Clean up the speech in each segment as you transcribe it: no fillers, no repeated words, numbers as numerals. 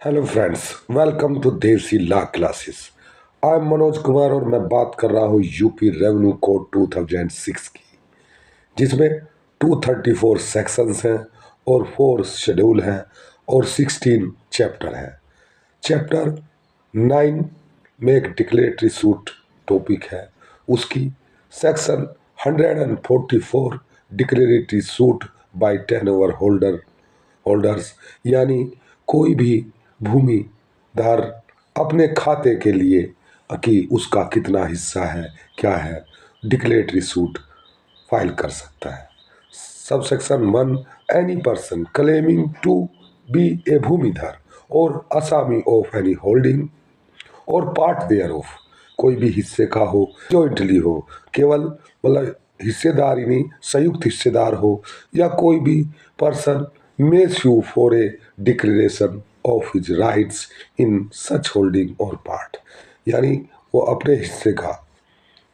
Hello friends, welcome to देसी law classes. I am Manoj Kumar और मैं बात कर रहा हूँ यूपी रेवेन्यू कोड 2006 की, जिसमें 234 सेक्शंस हैं और 4 शेड्यूल हैं और 16 चैप्टर हैं। चैप्टर 9 में एक डिक्लेरेटरी सूट टॉपिक है, उसकी section 144 declaratory suit by turn over holders, यानी कोई भी भूमिधार अपने खाते के लिए कि उसका कितना हिस्सा है, क्या है, डिक्लेरेटरी सूट फाइल कर सकता है। Sub section 1, any person claiming to be a bhumidhar or asami of any holding or part thereof, कोई भी हिस्से का हो, जॉइंटली हो, केवल मतलब हिस्सेदार ही नहीं, संयुक्त हिस्सेदार हो, या कोई भी person may sue for a declaration of his rights in such holding or part, यानी वो अपने हिस्से का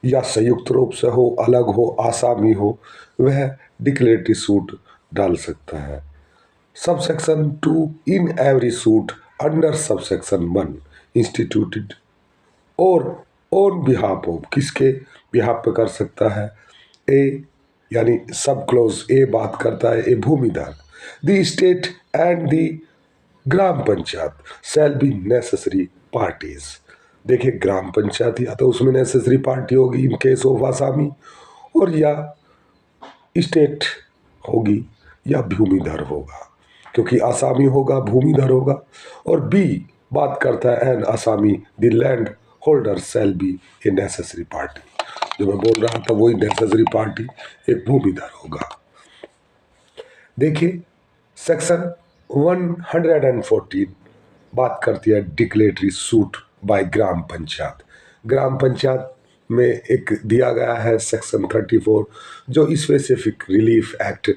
या संयुक्त रूप से हो, अलग हो, आसामी हो, वह डिक्लेरेटरी सूट डाल सकता है। Subsection 2, in every suit under subsection 1 instituted और ऑन बिहाफ ऑफ, किसके बिहाफ पे कर सकता है, ए, यानी सब क्लोज ए बात करता है a bhumidhar, the state and the gram panchayat shall be necessary parties. देखिए, ग्राम पंचायत या तो उसमें नेसेसरी पार्टी होगी इन केस ऑफ आसामी, और या स्टेट होगी या भूमिधर होगा, क्योंकि आसामी होगा, भूमिधर होगा। और बी बात करता है एन आसामी the land holder shall be a necessary party, जो मैं बोल रहा था वही नेसेसरी पार्टी एक भूमिधर होगा। देखिए, सेक्शन 114 बात करती है डिक्लेरेटरी सूट बाय ग्राम पंचायत। ग्राम पंचायत में एक दिया गया है सेक्शन 34, जो स्पेसिफिक रिलीफ एक्ट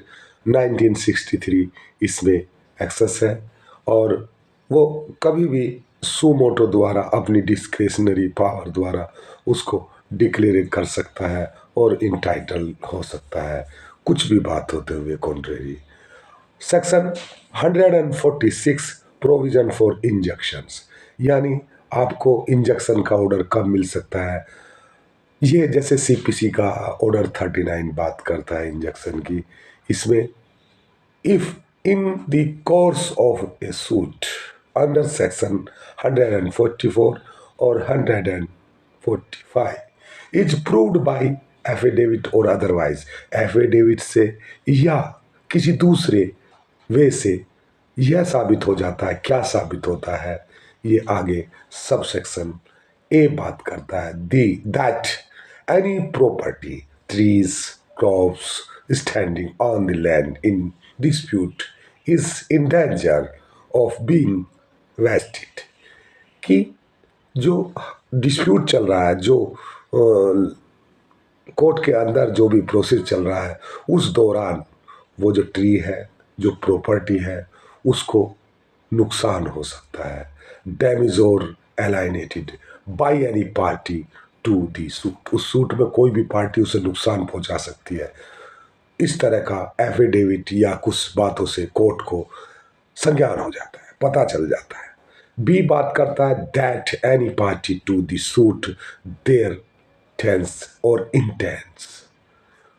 1963 इसमें एक्सेस है, और वो कभी भी सुमोटो द्वारा अपनी डिस्क्रेशनरी पावर द्वारा उसको डिक्लेयर कर सकता है और इंटाइटल हो सकता है, कुछ भी बात होते हुए contrary. Section 146 provision for injections, यानी आपको इंजेक्शन का ऑर्डर कब मिल सकता है। ये जैसे सीपीसी का ऑर्डर 39 बात करता है इंजेक्शन की, इसमें if in the course of A suit under section 144 और 145 इज प्रूव्ड बाय एफिडेविट और अदरवाइज, एफिडेविट से या किसी दूसरे वे से यह साबित हो जाता है, क्या साबित होता है, ये आगे सब सेक्शन ए बात करता है, the that any property, trees, crops standing on the land in dispute is in danger of being wasted, कि जो डिस्प्यूट चल रहा है, जो कोर्ट के अंदर जो भी प्रोसेस चल रहा है, उस दौरान वो जो ट्री है, जो प्रॉपर्टी है, उसको नुकसान हो सकता है, damage or alienated by any party to the suit, उस सूट में कोई भी पार्टी उसे नुकसान पहुंचा सकती है। इस तरह का एफिडेविट या कुछ बातों से कोर्ट को संज्ञान हो जाता है, पता चल जाता है। बी बात करता है that any party to the suit threatens or intends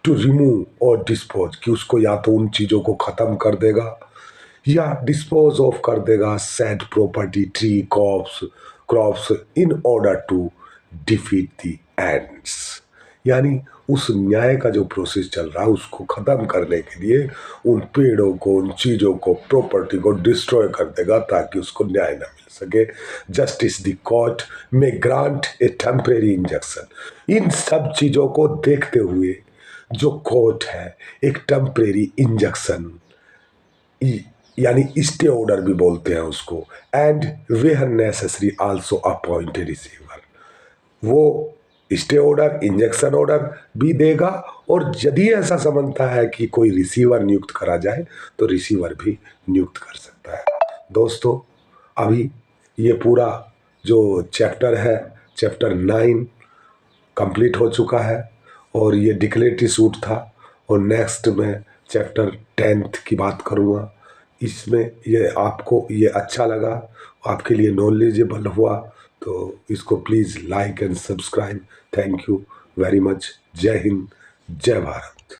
to remove or dispose, कि उसको या तो उन चीज़ों को ख़त्म कर देगा या डिस्पोज ऑफ कर देगा said property, tree, crops in order to defeat the ends, यानी उस न्याय का जो प्रोसेस चल रहा है उसको ख़त्म करने के लिए उन पेड़ों को, उन चीज़ों को, प्रॉपर्टी को डिस्ट्रॉय कर देगा ताकि उसको न्याय ना मिल सके। जस्टिस द कोर्ट में ग्रांट ए टेम्परेरी इंजेक्शन, इन सब चीज़ों को देखते हुए जो कोर्ट है एक टेम्परेरी इंजेक्शन, यानी स्टे ऑर्डर भी बोलते हैं उसको, and where necessary also appoint a receiver, वो स्टे ऑर्डर, इंजेक्शन ऑर्डर भी देगा, और यदि ऐसा समझता है कि कोई रिसीवर नियुक्त करा जाए तो रिसीवर भी नियुक्त कर सकता है। दोस्तों, अभी ये पूरा जो चैप्टर है, चैप्टर 9 कंप्लीट हो चुका है, और ये डिक्लेरेटरी सूट था, और नेक्स्ट में चैप्टर 10 की बात करूँगा। इसमें ये आपको ये अच्छा लगा, आपके लिए नॉलेजेबल हुआ, तो इसको please like and subscribe. Thank you very much. जय हिंद, जय भारत।